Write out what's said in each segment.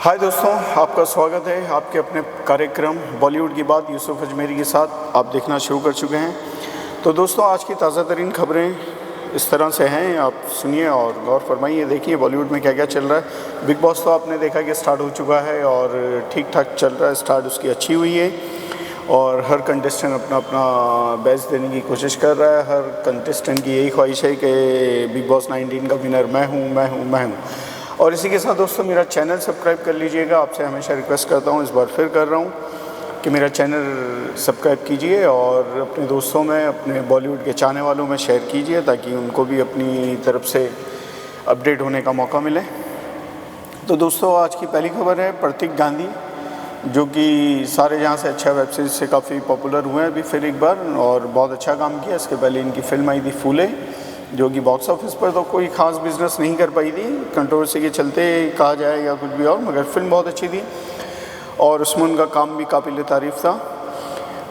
हाय दोस्तों, आपका स्वागत है आपके अपने कार्यक्रम बॉलीवुड की बात यूसुफ अजमेरी के साथ आप देखना शुरू कर चुके हैं। तो दोस्तों, आज की ताज़ा तरीन खबरें इस तरह से हैं, आप सुनिए और गौर फरमाइए, देखिए बॉलीवुड में क्या क्या चल रहा है। बिग बॉस तो आपने देखा कि स्टार्ट हो चुका है और ठीक ठाक चल रहा है, स्टार्ट उसकी अच्छी हुई है और हर कंटेस्टेंट अपना अपना बेस्ट देने की कोशिश कर रहा है। हर कंटेस्टेंट की यही ख्वाहिश है कि बिग बॉस 19 का विनर मैं हूँ। और इसी के साथ दोस्तों, मेरा चैनल सब्सक्राइब कर लीजिएगा। आपसे हमेशा रिक्वेस्ट करता हूँ, इस बार फिर कर रहा हूँ कि मेरा चैनल सब्सक्राइब कीजिए और अपने दोस्तों में, अपने बॉलीवुड के चाहने वालों में शेयर कीजिए ताकि उनको भी अपनी तरफ से अपडेट होने का मौका मिले। तो दोस्तों, आज की पहली खबर है प्रतीक गांधी, जो कि सारे जहाँ से अच्छा वेब सीरीज से काफ़ी पॉपुलर हुए हैं अभी फिर एक बार और बहुत अच्छा काम किया। इसके पहले इनकी फिल्म आई थी फूले, जो कि बॉक्स ऑफिस पर तो कोई ख़ास बिजनेस नहीं कर पाई थी, कंट्रोवर्सी के चलते कहा जाए या कुछ भी और, मगर फिल्म बहुत अच्छी थी और उसमें उनका काम भी काबिल तारीफ़ था।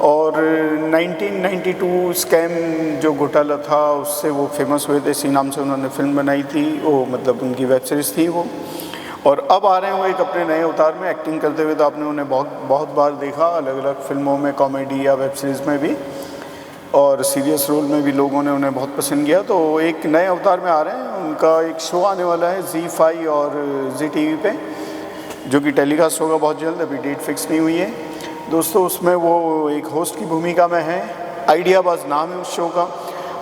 और 1992 स्कैम जो घोटाला था उससे वो फेमस हुए थे, इसी नाम से उन्होंने फिल्म बनाई थी, वो मतलब उनकी वेब सीरीज़ थी वो। और अब आ रहे हैं वो एक अपने नए अवतार में एक्टिंग करते हुए। तो आपने उन्हें बहुत बार देखा अलग अलग फिल्मों में, कॉमेडी या वेब सीरीज़ में भी, और सीरियस रोल में भी लोगों ने उन्हें बहुत पसंद किया। तो एक नए अवतार में आ रहे हैं, उनका एक शो आने वाला है ZEE5 और ZEE पे, जो कि टेलीकास्ट होगा बहुत जल्द, अभी डेट फिक्स नहीं हुई है दोस्तों। उसमें वो एक होस्ट की भूमिका में है। आइडियाबाज नाम है उस शो का,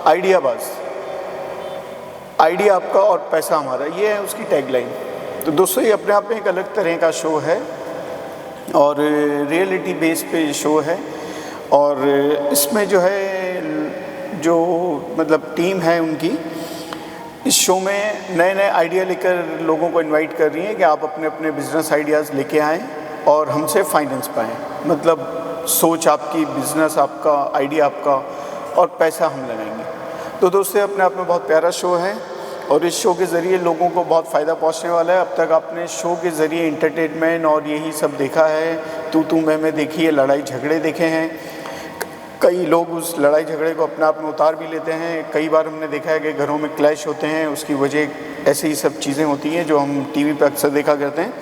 आइडियाबाज, आइडिया आपका और पैसा हमारा, ये है उसकी टैगलाइन। तो दोस्तों, ये अपने आप में एक अलग तरह का शो है और रियलिटी बेस पे शो है। और इसमें जो है, जो मतलब टीम है उनकी, इस शो में नए नए आइडिया लेकर लोगों को इनवाइट कर रही है कि आप अपने अपने बिजनेस आइडियाज़ लेके आएँ और हमसे फाइनेंस पाएँ। मतलब सोच आपकी, बिजनेस आपका, आइडिया आपका और पैसा हम लगाएंगे। तो दोस्तों, अपने आप में बहुत प्यारा शो है और इस शो के ज़रिए लोगों को बहुत फ़ायदा पहुंचने वाला है। अब तक आपने शो के ज़रिए एंटरटेनमेंट और यही सब देखा है, तू मैं देखी है, लड़ाई झगड़े देखे हैं। कई लोग उस लड़ाई झगड़े को अपने आप में उतार भी लेते हैं। कई बार हमने देखा है कि घरों में क्लैश होते हैं, उसकी वजह ऐसी ही सब चीज़ें होती हैं जो हम टीवी पे अक्सर देखा करते हैं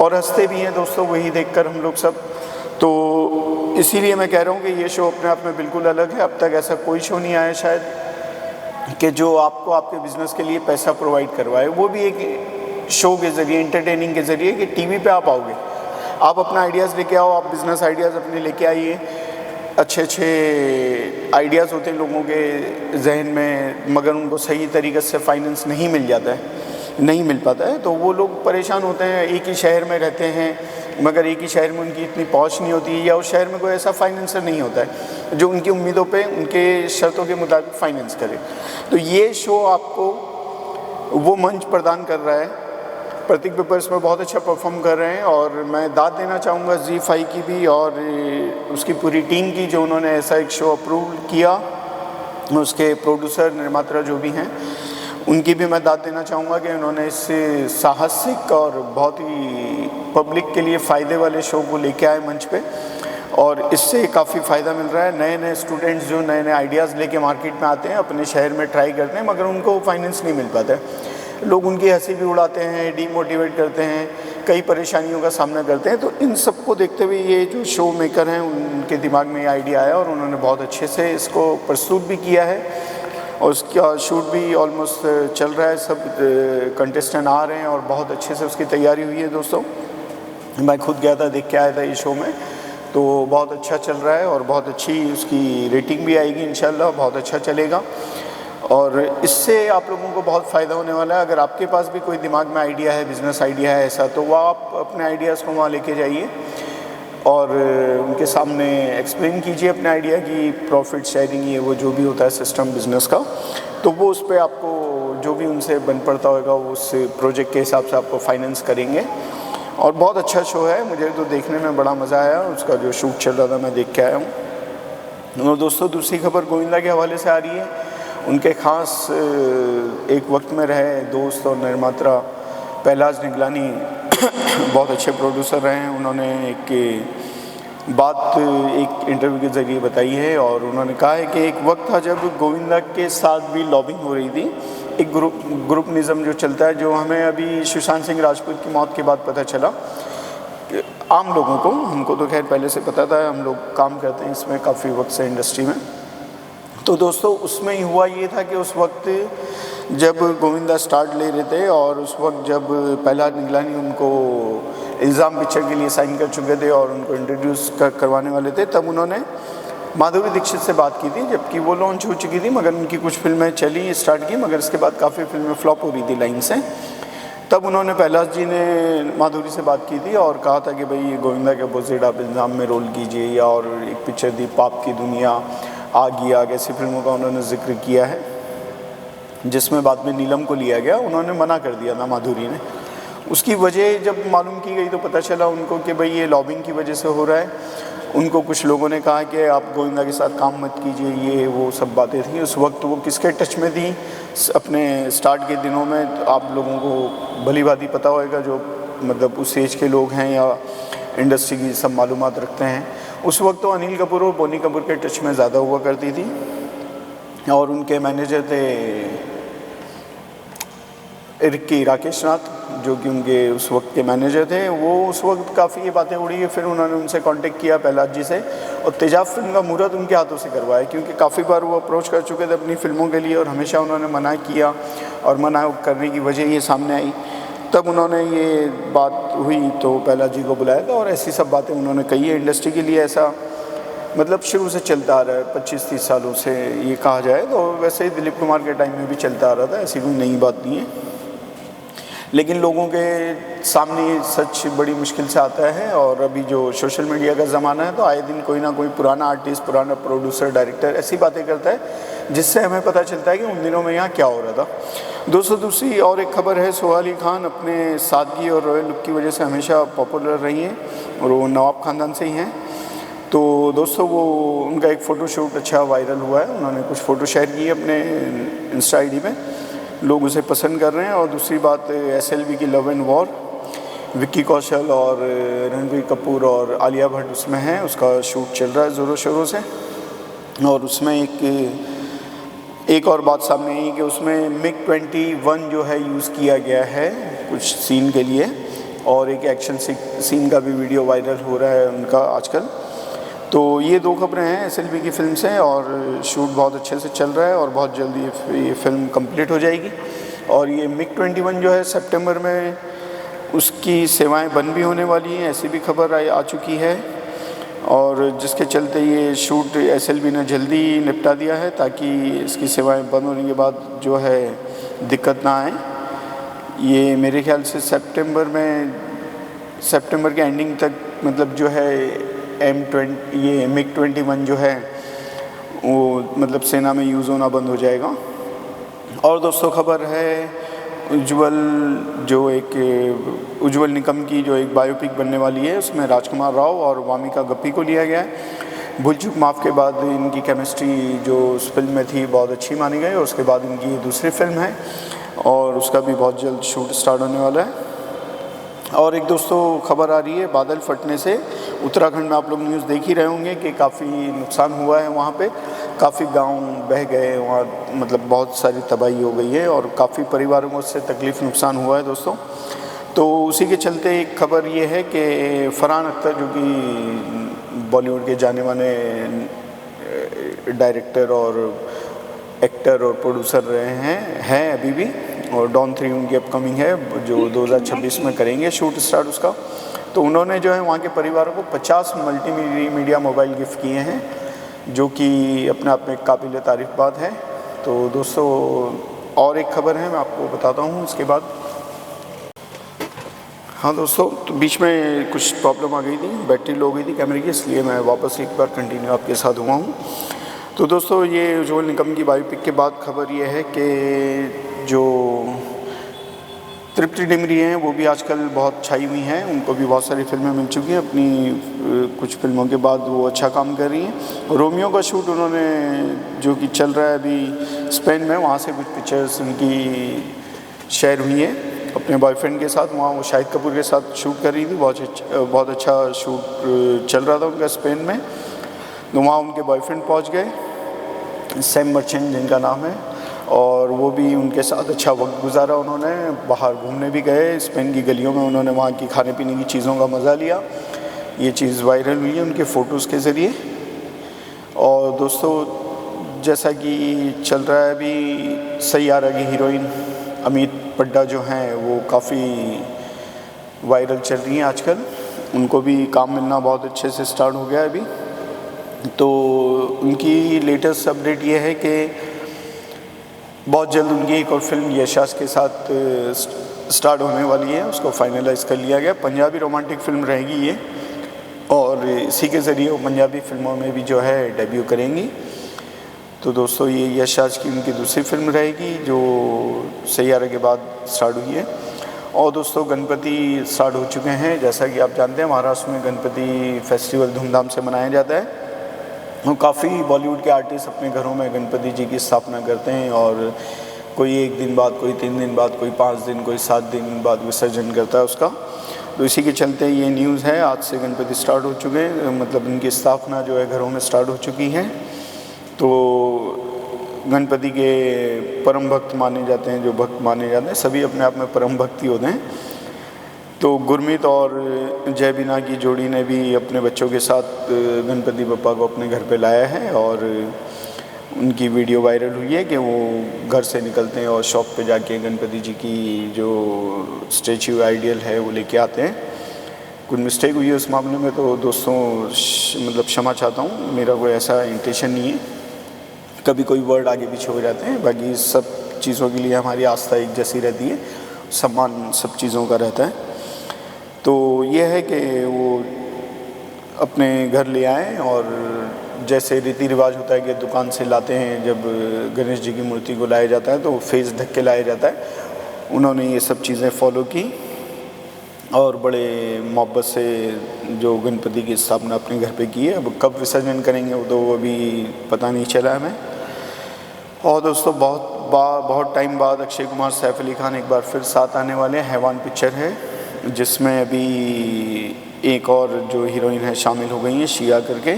और हंसते भी हैं दोस्तों वही देखकर हम लोग सब। तो इसीलिए मैं कह रहा हूँ कि ये शो अपने आप में बिल्कुल अलग है। अब तक ऐसा कोई शो नहीं आया शायद कि जो आपको आपके बिज़नेस के लिए पैसा प्रोवाइड करवाए, वो भी एक शो के ज़रिए, एंटरटेनिंग के ज़रिए, कि टीवी पे आप आओगे, आप अपना आइडियाज़ लेके आओ, आप बिज़नेस आइडियाज़ अपने लेके आइए। अच्छे आइडियाज़ होते हैं लोगों के जहन में, मगर उनको सही तरीक़े से फाइनेंस नहीं मिल जाता है, नहीं मिल पाता है, तो वो लोग परेशान होते हैं। एक ही शहर में रहते हैं मगर एक ही शहर में उनकी इतनी पहुंच नहीं होती, या उस शहर में कोई ऐसा फाइनेंसर नहीं होता है जो उनकी उम्मीदों पे, उनके शर्तों के मुताबिक फ़ाइनेंस करे। तो ये शो आपको वो मंच प्रदान कर रहा है। प्रतीक पेपर्स में बहुत अच्छा परफॉर्म कर रहे हैं और मैं दाद देना चाहूँगा ZEE5 की भी और उसकी पूरी टीम की, जो उन्होंने ऐसा एक शो अप्रूव किया। उसके प्रोड्यूसर, निर्माता जो भी हैं, उनकी भी मैं दाद देना चाहूँगा कि उन्होंने इस साहसिक और बहुत ही पब्लिक के लिए फ़ायदे वाले शो को लेके आए मंच पे और इससे काफ़ी फ़ायदा मिल रहा है। नए नए स्टूडेंट्स जो नए नए आइडियाज़ लेके मार्केट में आते हैं, अपने शहर में ट्राई करते हैं, मगर उनको फाइनेंस नहीं मिल पाता है। लोग उनकी हंसी भी उड़ाते हैं, डीमोटिवेट करते हैं, कई परेशानियों का सामना करते हैं। तो इन सब को देखते हुए ये जो शो मेकर हैं, उनके दिमाग में ये आइडिया आया और उन्होंने बहुत अच्छे से इसको प्रस्तुत भी किया है और उसका शूट भी ऑलमोस्ट चल रहा है। सब कंटेस्टेंट आ रहे हैं और बहुत अच्छे से उसकी तैयारी हुई है दोस्तों। मैं खुद गया था, देख के आया था ये शो में, तो बहुत अच्छा चल रहा है और बहुत अच्छी उसकी रेटिंग भी आएगी इंशाल्लाह, बहुत अच्छा चलेगा और इससे आप लोगों को बहुत फ़ायदा होने वाला है। अगर आपके पास भी कोई दिमाग में आइडिया है, बिज़नेस आइडिया है ऐसा, तो वह आप अपने आइडियाज़ को वहाँ लेके जाइए और उनके सामने एक्सप्लेन कीजिए अपने आइडिया की प्रॉफिट शेयरिंग, ये वो जो भी होता है सिस्टम बिज़नेस का, तो वो उस पर आपको जो भी उनसे बन पड़ता होगा वो उस प्रोजेक्ट के हिसाब से आपको फाइनेंस करेंगे। और बहुत अच्छा शो है, मुझे तो देखने में बड़ा मज़ा आया। उसका जो शूट चल रहा था मैं देख के आया हूँ। और दोस्तों, दूसरी खबर गोविंदा के हवाले से आ रही है। उनके ख़ास एक वक्त में रहे दोस्त और निर्माता पहलाज निगलानी बहुत अच्छे प्रोड्यूसर रहे हैं। उन्होंने एक बात एक इंटरव्यू के ज़रिए बताई है और उन्होंने कहा है कि एक वक्त था जब गोविंदा के साथ भी लॉबिंग हो रही थी एक ग्रुपनिज़म जो चलता है, जो हमें अभी सुशांत सिंह राजपूत की मौत के बाद पता चला। आम लोगों को, हमको तो खैर पहले से पता था, हम लोग काम करते हैं इसमें काफ़ी वक्त से इंडस्ट्री में। तो दोस्तों उसमें ही हुआ ये था कि उस वक्त जब गोविंदा स्टार्ट ले रहे थे और उस वक्त जब प्रहलाद निगलानी उनको इल्ज़ाम पिक्चर के लिए साइन कर चुके थे और उनको इंट्रोड्यूस करवाने वाले थे, तब उन्होंने माधुरी दीक्षित से बात की थी, जबकि वो लॉन्च हो चुकी थी, मगर उनकी कुछ फिल्में चली स्टार्ट की, मगर इसके बाद काफ़ी फिल्में फ्लॉप हो रही थी लाइन से। तब उन्होंने प्रहलाद जी ने माधुरी से बात की थी और कहा था कि भाई गोविंदा के अपोजिट आप इल्ज़ाम में रोल कीजिए, या और एक पिक्चर थी पाप की दुनिया, आग, ऐसी फिल्मों का उन्होंने जिक्र किया है, जिसमें बाद में नीलम को लिया गया। उन्होंने मना कर दिया था माधुरी ने। उसकी वजह जब मालूम की गई तो पता चला उनको कि भाई ये लॉबिंग की वजह से हो रहा है। उनको कुछ लोगों ने कहा कि आप गोविंदा के साथ काम मत कीजिए, ये वो सब बातें थी। उस वक्त वो किसके टच में थी अपने स्टार्ट के दिनों में, तो आप लोगों को भली भांति पता होगा, जो मतलब उस एज के लोग हैं या इंडस्ट्री की सब मालूमात रखते हैं। उस वक्त तो अनिल कपूर और बोनी कपूर के टच में ज़्यादा हुआ करती थी, और उनके मैनेजर थे रिक्की राकेश नाथ, जो कि उनके उस वक्त के मैनेजर थे। वो उस वक्त काफ़ी ये बातें उड़ी, फिर उन्होंने उनसे कांटेक्ट किया प्रहलाद जी से, और तेजाब फिल्म का मुहूर्त उनके हाथों से करवाया, क्योंकि काफ़ी बार वो अप्रोच कर चुके थे अपनी फिल्मों के लिए और हमेशा उन्होंने मना किया, और मना करने की वजह ये सामने आई। तब उन्होंने ये बात हुई तो प्रहलाद जी को बुलाया था, और ऐसी सब बातें उन्होंने कही है। इंडस्ट्री के लिए ऐसा मतलब शुरू से चलता आ रहा है, 25-30 सालों से ये कहा जाए तो। वैसे ही दिलीप कुमार के टाइम में भी चलता आ रहा था, ऐसी कोई नई बात नहीं है, लेकिन लोगों के सामने सच बड़ी मुश्किल से आता है। और अभी जो सोशल मीडिया का ज़माना है, तो आए दिन कोई ना कोई पुराना आर्टिस्ट, पुराना प्रोड्यूसर, डायरेक्टर ऐसी बातें करता है, जिससे हमें पता चलता है कि उन दिनों में यहाँ क्या हो रहा था। दोस्तों दूसरी और एक खबर है, सोहा अली खान अपने सादगी और रॉयल लुक की वजह से हमेशा पॉपुलर रही हैं, और वो नवाब ख़ानदान से ही हैं। तो दोस्तों वो उनका एक फ़ोटोशूट अच्छा वायरल हुआ है, उन्होंने कुछ फ़ोटो शेयर की अपने इंस्टा आईडी में, लोग उसे पसंद कर रहे हैं। और दूसरी बात SLV की love and war, Vicky Kaushal और रणबीर कपूर और आलिया भट्ट उसमें हैं, उसका शूट चल रहा है ज़ोरों शोरों से। और उसमें एक और बात सामने आई कि उसमें MiG-21 जो है यूज़ किया गया है कुछ सीन के लिए, और एक एक्शन सीन का भी वीडियो वायरल हो रहा है उनका आजकल। तो ये दो खबरें हैं SLV की फ़िल्म से, और शूट बहुत अच्छे से चल रहा है और बहुत जल्दी ये फ़िल्म कंप्लीट हो जाएगी। और ये MiG-21 जो है सितंबर में उसकी सेवाएं बंद भी होने वाली हैं, ऐसी भी खबर आ चुकी है, और जिसके चलते ये शूट SLV ने जल्दी निपटा दिया है, ताकि इसकी सेवाएं बंद होने के बाद जो है दिक्कत ना आए। ये मेरे ख्याल से सितंबर के एंडिंग तक मतलब जो है ये MiG-21 जो है वो मतलब सेना में यूज़ होना बंद हो जाएगा। और दोस्तों खबर है उज्ज्वल निकम की जो एक बायोपिक बनने वाली है, उसमें राजकुमार राव और वामिका गप्पी को लिया गया है। भूल चूक माफ़ के बाद इनकी केमिस्ट्री जो उस फिल्म में थी बहुत अच्छी मानी गई, और उसके बाद इनकी दूसरी फिल्म है और उसका भी बहुत जल्द शूट स्टार्ट होने वाला है। और एक दोस्तों खबर आ रही है बादल फटने से। उत्तराखंड में आप लोग न्यूज़ देख ही रहे होंगे कि काफ़ी नुकसान हुआ है, वहाँ पे काफ़ी गांव बह गए, वहाँ मतलब बहुत सारी तबाही हो गई है और काफ़ी परिवारों को उससे तकलीफ़ नुकसान हुआ है दोस्तों। तो उसी के चलते एक खबर ये है कि फरहान अख्तर जो कि बॉलीवुड के जाने माने डायरेक्टर और एक्टर और प्रोड्यूसर रहे हैं अभी भी, और डॉन 3 उनकी अपकमिंग है जो 2026 में करेंगे शूट स्टार्ट उसका। तो उन्होंने जो है वहाँ के परिवारों को 50 मल्टीमीडिया मोबाइल गिफ्ट किए हैं, जो कि अपने आप में काबिल तारीफ़ बात है। तो दोस्तों और एक खबर है मैं आपको बताता हूँ इसके बाद। हाँ दोस्तों, तो बीच में कुछ प्रॉब्लम आ गई थी, बैटरी लो हो गई थी कैमरे की, इसलिए मैं वापस एक बार कंटिन्यू आपके साथ हुआ हूँ। तो दोस्तों ये उज्ज्वल निकम की बायोपिक के बाद खबर ये है कि जो तृप्ति डिमरी हैं वो भी आजकल बहुत छाई हुई हैं, उनको भी बहुत सारी फिल्में मिल चुकी हैं, अपनी कुछ फिल्मों के बाद वो अच्छा काम कर रही हैं। रोमियो का शूट उन्होंने जो कि चल रहा है अभी स्पेन में, वहाँ से कुछ पिक्चर्स उनकी शेयर हुई हैं अपने बॉयफ्रेंड के साथ। वहाँ वो शाहिद कपूर के साथ शूट कर रही थी, बहुत अच्छा शूट चल रहा था उनका स्पेन में। तो वहाँ उनके बॉयफ्रेंड पहुँच गए, सैम मर्चेंट जिनका नाम है, और वो भी उनके साथ अच्छा वक्त गुजारा उन्होंने। बाहर घूमने भी गए, स्पेन की गलियों में उन्होंने वहाँ की खाने पीने की चीज़ों का मज़ा लिया। ये चीज़ वायरल हुई है उनके फ़ोटोज़ के ज़रिए। और दोस्तों जैसा कि चल रहा है अभी, सैयारा की हीरोइन अमित पड्डा जो हैं वो काफ़ी वायरल चल रही हैं आजकल। उनको भी काम मिलना बहुत अच्छे से स्टार्ट हो गया है अभी। तो उनकी लेटेस्ट अपडेट ये है कि बहुत जल्द उनकी एक और फिल्म यशास के साथ स्टार्ट होने वाली है, उसको फाइनलाइज़ कर लिया गया। पंजाबी रोमांटिक फ़िल्म रहेगी ये, और इसी के ज़रिए वो पंजाबी फ़िल्मों में भी जो है डेब्यू करेंगी। तो दोस्तों ये यशास की उनकी दूसरी फिल्म रहेगी जो सैयारा के बाद स्टार्ट हुई है। और दोस्तों गणपति स्टार्ट हो चुके हैं। जैसा कि आप जानते हैं महाराष्ट्र में गणपति फेस्टिवल धूमधाम से मनाया जाता है। और काफ़ी बॉलीवुड के आर्टिस्ट अपने घरों में गणपति जी की स्थापना करते हैं, और कोई 1 दिन बाद, कोई 3 दिन बाद, कोई 5 दिन, कोई 7 दिन बाद विसर्जन करता है उसका। तो इसी के चलते ये न्यूज़ है, आज से गणपति स्टार्ट हो चुके हैं, मतलब इनकी स्थापना जो है घरों में स्टार्ट हो चुकी है। तो गणपति के परम भक्त माने जाते हैं, जो भक्त माने जाते हैं सभी अपने आप में परम भक्ति होते हैं। तो गुरमीत और जय बीना की जोड़ी ने भी अपने बच्चों के साथ गणपति बप्पा को अपने घर पे लाया है, और उनकी वीडियो वायरल हुई है कि वो घर से निकलते हैं और शॉप पे जाके गणपति जी की जो स्टैच्यू आइडियल है वो लेके आते हैं। कुछ मिस्टेक हुई है उस मामले में तो दोस्तों मतलब क्षमा चाहता हूँ, मेरा कोई ऐसा इंटेंशन नहीं है, कभी कोई वर्ड आगे पीछे हो जाते हैं। बाकी सब चीज़ों के लिए हमारी आस्था एक जैसी रहती है, सम्मान सब चीज़ों का रहता है। तो ये है कि वो अपने घर ले आएँ, और जैसे रीति रिवाज होता है कि दुकान से लाते हैं, जब गणेश जी की मूर्ति को लाया जाता है तो फेस ढक के लाया जाता है। उन्होंने ये सब चीज़ें फॉलो की और बड़े मोहब्बत से जो गणपति की स्थापना अपने घर पे की है। अब कब विसर्जन करेंगे वो तो अभी पता नहीं चला हमें। और दोस्तों बहुत टाइम बाद अक्षय कुमार, सैफ अली खान एक बार फिर साथ आने वाले हैं। हैवान पिक्चर है जिसमें अभी एक और जो हीरोइन है शामिल हो गई हैं, शिया करके,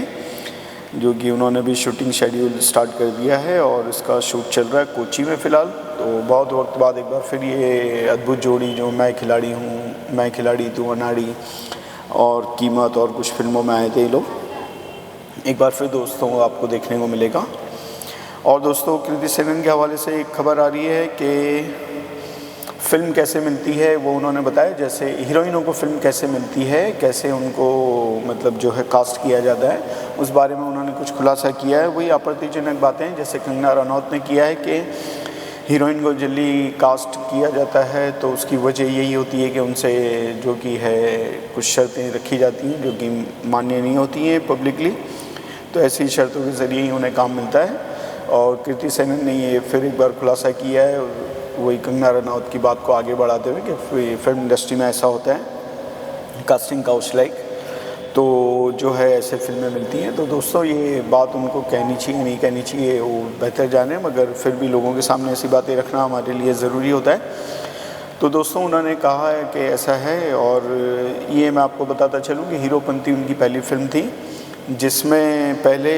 जो कि उन्होंने भी शूटिंग शेड्यूल स्टार्ट कर दिया है और इसका शूट चल रहा है कोची में फ़िलहाल। तो बहुत वक्त बाद एक बार फिर ये अद्भुत जोड़ी जो मैं खिलाड़ी हूँ, मैं खिलाड़ी तू अनाड़ी और कीमत और कुछ फिल्मों में आए थे ये लोग, एक बार फिर दोस्तों आपको देखने को मिलेगा। और दोस्तों कृति सेनन के हवाले से एक खबर आ रही है कि फ़िल्म कैसे मिलती है वो उन्होंने बताया। जैसे हीरोइनों को फ़िल्म कैसे मिलती है, कैसे उनको मतलब जो है कास्ट किया जाता है, उस बारे में उन्होंने कुछ खुलासा किया है। वही आपत्तिजनक बातें जैसे कंगना रनौत ने किया है कि हीरोइन को जल्दी कास्ट किया जाता है तो उसकी वजह यही होती है कि उनसे जो कि है कुछ शर्तें रखी जाती हैं जो कि मान्य नहीं होती हैं पब्लिकली। तो ऐसी शर्तों के ज़रिए ही उन्हें काम मिलता है। और कृति सेनन ने ये फिर एक बार खुलासा किया है, वही कंगना रनौत की बात को आगे बढ़ाते हुए कि फिल्म इंडस्ट्री में ऐसा होता है, कास्टिंग काउच लाइक, तो जो है ऐसे फिल्में मिलती हैं। तो दोस्तों ये बात उनको कहनी चाहिए नहीं कहनी चाहिए वो बेहतर जाने, मगर फिर भी लोगों के सामने ऐसी बातें रखना हमारे लिए ज़रूरी होता है। तो दोस्तों उन्होंने कहा है कि ऐसा है। और ये मैं आपको बताता चलूँ कि हीरोपंती उनकी पहली फिल्म थी जिसमें पहले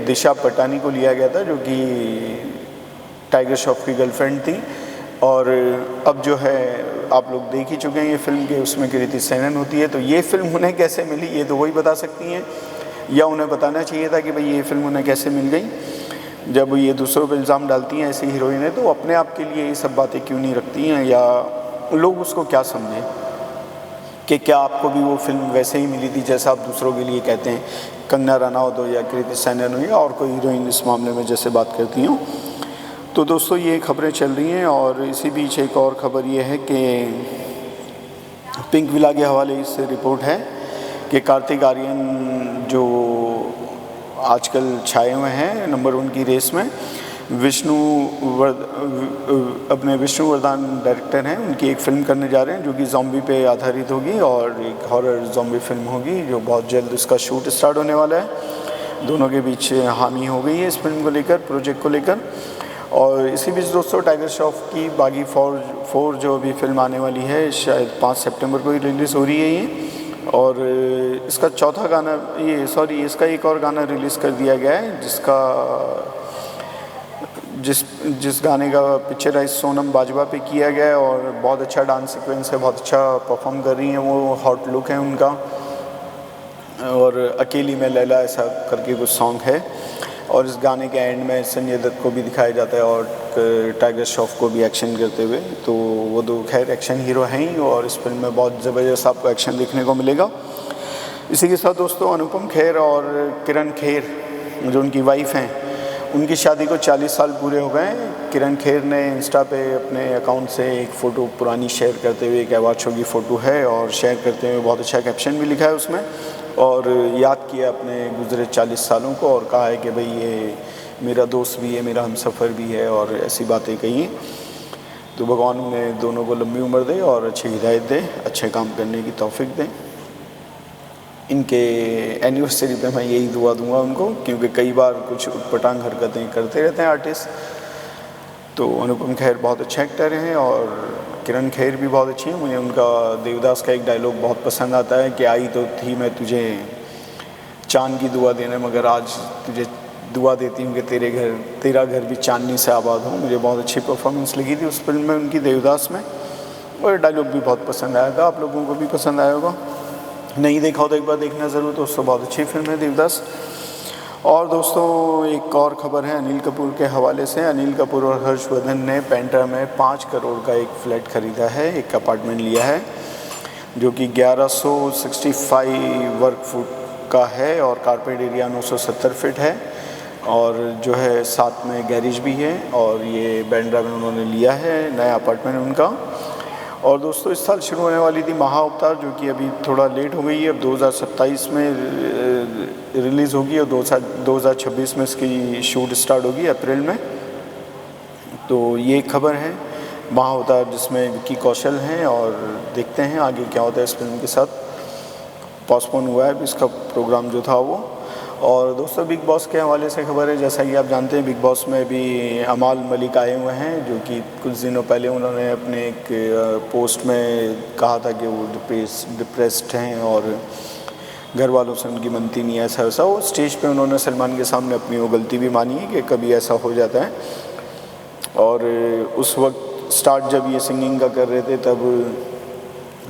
दिशा पटानी को लिया गया था जो कि टाइगर श्रॉफ की गर्लफ्रेंड थी। और अब जो है आप लोग देख ही चुके हैं ये फिल्म के, उसमें कृति सेनन होती है। तो ये फिल्म उन्हें कैसे मिली ये तो वही बता सकती हैं, या उन्हें बताना चाहिए था कि भाई ये फिल्म उन्हें कैसे मिल गई। जब ये दूसरों पर इल्ज़ाम डालती हैं ऐसी हीरोइनें तो अपने आप के लिए ये सब बातें क्यों नहीं रखती हैं, या लोग उसको क्या समझें कि क्या आपको भी वो फिल्म वैसे ही मिली थी जैसा आप दूसरों के लिए कहते हैं, कंगना रनौत हो या कृति सेनन हो या और कोई हीरोइन इस मामले में जैसे बात करती हूँ। तो दोस्तों ये खबरें चल रही हैं। और इसी बीच एक और ख़बर ये है कि पिंक विला के हवाले से रिपोर्ट है कि कार्तिक आर्यन जो आजकल छाए हुए हैं नंबर 1 की रेस में, अपने विष्णुवर्धन डायरेक्टर हैं, उनकी एक फ़िल्म करने जा रहे हैं जो कि ज़ॉम्बी पे आधारित होगी और एक हॉरर ज़ॉम्बी फिल्म होगी जो बहुत जल्द उसका शूट स्टार्ट होने वाला है। दोनों के बीच हामी हो गई है इस फिल्म को लेकर, प्रोजेक्ट को लेकर। और इसी बीच दोस्तों टाइगर श्रॉफ की बागी 4 जो अभी फिल्म आने वाली है, शायद 5 सितंबर को ही रिलीज़ हो रही है ये। और इसका चौथा गाना इसका एक और गाना रिलीज़ कर दिया गया है जिस गाने का पिक्चराइज सोनम बाजवा पे किया गया है और बहुत अच्छा डांस सीक्वेंस है, बहुत अच्छा परफॉर्म कर रही हैं वो, हॉट लुक है उनका। और अकेली में लैला ऐसा करके कुछ सॉन्ग है और इस गाने के एंड में संजय दत्त को भी दिखाया जाता है और टाइगर श्रॉफ को भी एक्शन करते हुए। तो वो दो खैर एक्शन हीरो हैं ही और इस फिल्म में बहुत ज़बरदस्त आपको एक्शन देखने को मिलेगा। इसी के साथ दोस्तों अनुपम खेर और किरण खेर जो उनकी वाइफ हैं, उनकी शादी को 40 साल पूरे हो गए हैं। किरण खेर ने इंस्टा पे अपने अकाउंट से एक फ़ोटो पुरानी शेयर करते हुए, एक अवार्ड शो की फ़ोटो है और शेयर करते हुए बहुत अच्छा कैप्शन भी लिखा है उसमें और याद किया अपने गुज़रे 40 सालों को और कहा है कि भाई ये मेरा दोस्त भी है, मेरा हमसफ़र भी है और ऐसी बातें कही हैं। तो भगवान उन्हें दोनों को लंबी उम्र दे और अच्छी हिदायत दे, अच्छे काम करने की तौफीक दे। इनके एनिवर्सरी पे मैं यही दुआ दूंगा उनको, क्योंकि कई बार कुछ उटपटांग हरकतें करते रहते हैं आर्टिस्ट। तो अनुपम खेर बहुत अच्छे एक्टर हैं और किरण खेर भी बहुत अच्छी हैं। मुझे उनका देवदास का एक डायलॉग बहुत पसंद आता है कि आई तो थी मैं तुझे चांद की दुआ देने, मगर आज तुझे दुआ देती हूँ कि तेरा घर भी चांदनी से आबाद हो। मुझे बहुत अच्छी परफॉर्मेंस लगी थी उस फिल्म में उनकी, देवदास में, और डायलॉग भी बहुत पसंद आया था। आप लोगों को भी पसंद आया होगा, नहीं देखा हो तो एक बार देखना ज़रूर। दोस्तों बहुत अच्छी फिल्म है देवदास। और दोस्तों एक और ख़बर है अनिल कपूर के हवाले से। अनिल कपूर और हर्षवर्धन ने पेंड्रा में 5 करोड़ का एक फ्लैट ख़रीदा है, एक अपार्टमेंट लिया है जो कि 1165 वर्ग फुट का है और कारपेट एरिया 970 फीट है और जो है साथ में गैरेज भी है और ये पेंड्रा में उन्होंने लिया है नया अपार्टमेंट उनका। और दोस्तों इस साल शुरू होने वाली थी महाअवतार, जो कि अभी थोड़ा लेट हो गई है, अब 2027 में रिलीज़ होगी और 2026 में इसकी शूट स्टार्ट होगी अप्रैल में। तो ये खबर है महाअवतार जिसमें विक्की कौशल हैं और देखते हैं आगे क्या होता है इस फिल्म के साथ। पोस्टपोन हुआ है इसका प्रोग्राम जो था वो। और दोस्तों बिग बॉस के हवाले से खबर है, जैसा कि आप जानते हैं बिग बॉस में भी अमाल मलिक आए हुए हैं, जो कि कुछ दिनों पहले उन्होंने अपने एक पोस्ट में कहा था कि वो डिप्रेस्ड हैं और घर वालों से उनकी बनती नहीं है ऐसा वैसा। वो स्टेज पे उन्होंने सलमान के सामने अपनी वो गलती भी मानी है कि कभी ऐसा हो जाता है। और उस वक्त स्टार्ट जब ये सिंगिंग का कर रहे थे तब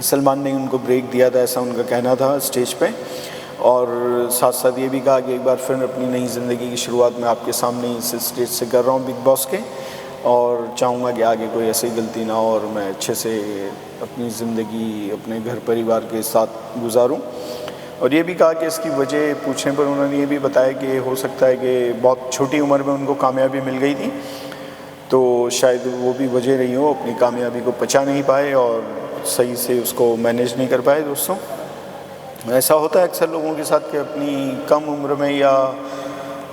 सलमान ने उनको ब्रेक दिया था, ऐसा उनका कहना था स्टेज पे। और साथ साथ ये भी कहा कि एक बार फिर अपनी नई ज़िंदगी की शुरुआत में आपके सामने इस स्टेज से कर रहा हूँ बिग बॉस के, और चाहूँगा कि आगे कोई ऐसी गलती ना हो और मैं अच्छे से अपनी ज़िंदगी अपने घर परिवार के साथ गुजारूँ। और ये भी कहा कि इसकी वजह पूछने पर उन्होंने ये भी बताया कि हो सकता है कि बहुत छोटी उम्र में उनको कामयाबी मिल गई थी, तो शायद वो भी वजह रही हो, अपनी कामयाबी को पचा नहीं पाए और सही से उसको मैनेज नहीं कर पाए। दोस्तों ऐसा होता है अक्सर लोगों के साथ कि अपनी कम उम्र में या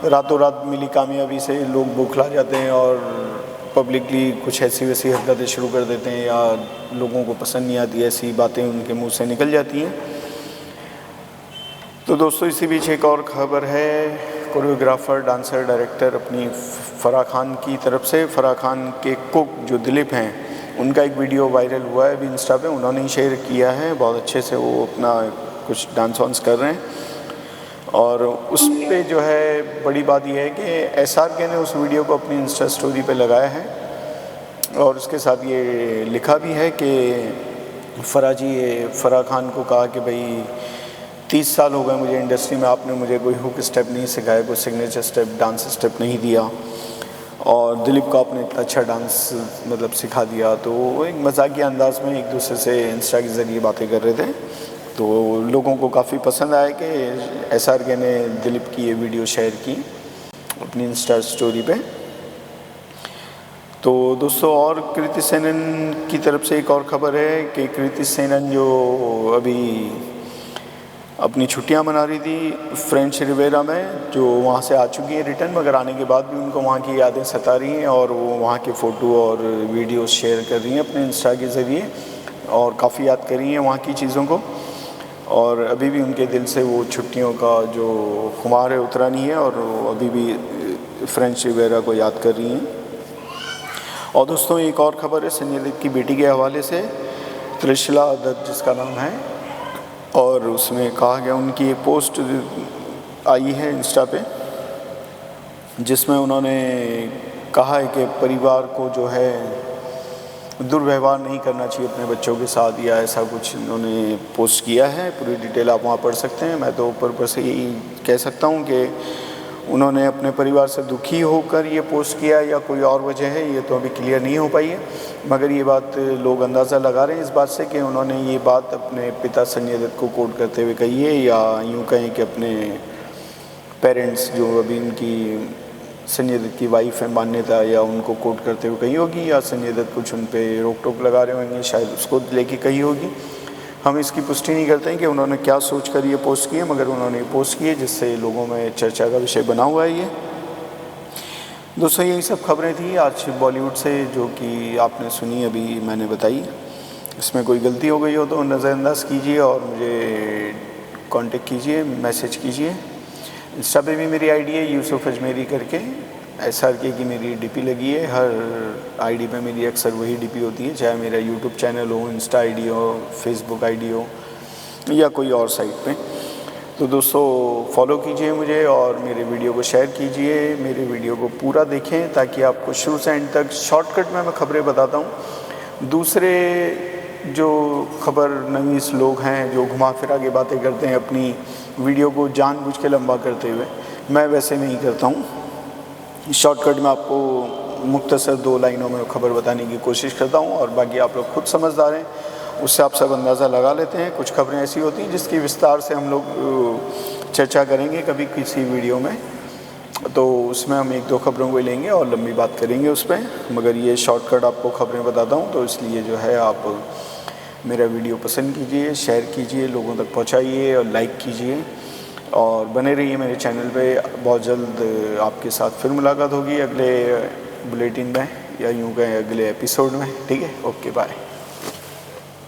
रातों रात मिली कामयाबी से लोग बौखला जाते हैं और पब्लिकली कुछ ऐसी वैसी हरकतें शुरू कर देते हैं या लोगों को पसंद नहीं आती, ऐसी बातें उनके मुंह से निकल जाती हैं। तो दोस्तों इसी बीच एक और ख़बर है, कोरियोग्राफर डांसर डायरेक्टर अपनी फ़राह खान की तरफ से, फ़राह खान के कुक जो दिलीप हैं उनका एक वीडियो वायरल हुआ है अभी इंस्टा पे, उन्होंने ही शेयर किया है। बहुत अच्छे से वो अपना कुछ डांस वांस कर रहे हैं और उस पे जो है बड़ी बात यह है कि SRK ने उस वीडियो को अपनी इंस्टा स्टोरी पे लगाया है और उसके साथ ये लिखा भी है कि फ़राह खान को कहा कि भाई 30 साल हो गए मुझे इंडस्ट्री में, आपने मुझे कोई हुक स्टेप नहीं सिखाया, कोई सिग्नेचर स्टेप डांस स्टेप नहीं दिया और दिलीप को आपने इतना अच्छा डांस मतलब सिखा दिया। तो वो एक मजाकिया अंदाज में एक दूसरे से इंस्टा के ज़रिए बातें कर रहे थे, तो लोगों को काफ़ी पसंद आया कि SRK ने दिलीप की ये वीडियो शेयर की अपनी इंस्टा स्टोरी पे। तो दोस्तों और कृति सेनन की तरफ से एक और ख़बर है कि कृति सेनन जो अभी अपनी छुट्टियां मना रही थी फ्रेंच रिवेरा में, जो वहाँ से आ चुकी है रिटर्न, मगर आने के बाद भी उनको वहाँ की यादें सता रही हैं और वो वहाँ के फ़ोटो और वीडियोस शेयर कर रही हैं अपने इंस्टा के ज़रिए और काफ़ी याद कर रही हैं वहाँ की चीज़ों को। और अभी भी उनके दिल से वो छुट्टियों का जो खुमार है उतरा नहीं है और वो अभी भी फ्रेंच रिवेरा को याद कर रही हैं। और दोस्तों एक और ख़बर है संजय दत्त की बेटी के हवाले से, त्रिशला दत्त जिसका नाम है, और उसमें कहा गया उनकी एक पोस्ट आई है इंस्टा पे जिसमें उन्होंने कहा है कि परिवार को जो है दुर्व्यवहार नहीं करना चाहिए अपने बच्चों के साथ, या ऐसा कुछ उन्होंने पोस्ट किया है। पूरी डिटेल आप वहाँ पढ़ सकते हैं। मैं तो ऊपर बस यही कह सकता हूँ कि उन्होंने अपने परिवार से दुखी होकर ये पोस्ट किया या कोई और वजह है, ये तो अभी क्लियर नहीं हो पाई है। मगर ये बात लोग अंदाज़ा लगा रहे हैं इस बात से कि उन्होंने ये बात अपने पिता संजय दत्त को कोट करते हुए कही है, या यूँ कहें कि अपने पेरेंट्स जो अभी इनकी संजय दत्त की वाइफ है मान्यता, या उनको कोट करते हुए कही होगी, या संजय दत्त कुछ उन पर रोक टोक लगा रहे होंगे, शायद उसको लेके कही होगी। हम इसकी पुष्टि नहीं करते हैं कि उन्होंने क्या सोच कर ये पोस्ट की है, मगर उन्होंने पोस्ट की है जिससे लोगों में चर्चा का विषय बना हुआ है ये। दोस्तों यही सब खबरें थी आज बॉलीवुड से, जो कि आपने सुनी अभी मैंने बताई। इसमें कोई गलती हो गई हो तो नज़रअंदाज कीजिए और मुझे कांटेक्ट कीजिए, मैसेज कीजिए। इंस्टा पे भी मेरी आईडी है यूसुफ अजमेरी करके, SRK की मेरी डीपी लगी है। हर आईडी पे मेरी अक्सर वही डीपी होती है, चाहे मेरा यूट्यूब चैनल हो, इंस्टा आईडी हो, फेसबुक आईडी हो, या कोई और साइट पे। तो दोस्तों फॉलो कीजिए मुझे और मेरे वीडियो को शेयर कीजिए, मेरे वीडियो को पूरा देखें ताकि आपको शुरू से एंड तक शॉर्टकट में मैं खबरें बताता हूँ। दूसरे जो खबर नवीस लोग हैं जो घुमा फिरा के बातें करते हैं अपनी वीडियो को जानबूझ के लंबा करते हुए, मैं वैसे नहीं करता हूँ। शॉर्टकट में आपको मुख्तसर 2 लाइनों में खबर बताने की कोशिश करता हूँ, और बाकी आप लोग खुद समझदार हैं, उससे आप सब अंदाज़ा लगा लेते हैं। कुछ खबरें ऐसी होती हैं जिसकी विस्तार से हम लोग चर्चा करेंगे कभी किसी वीडियो में, तो उसमें हम 1-2 खबरों को लेंगे और लंबी बात करेंगे उस पर। मगर ये शॉर्टकट आपको खबरें बताता हूँ, तो इसलिए जो है आप मेरा वीडियो पसंद कीजिए, शेयर कीजिए, लोगों तक पहुँचाइए और लाइक कीजिए, और बने रहिए मेरे चैनल पे। बहुत जल्द आपके साथ फिर मुलाकात होगी अगले बुलेटिन में, या यूँ कहें अगले एपिसोड में। ठीक है, ओके बाय।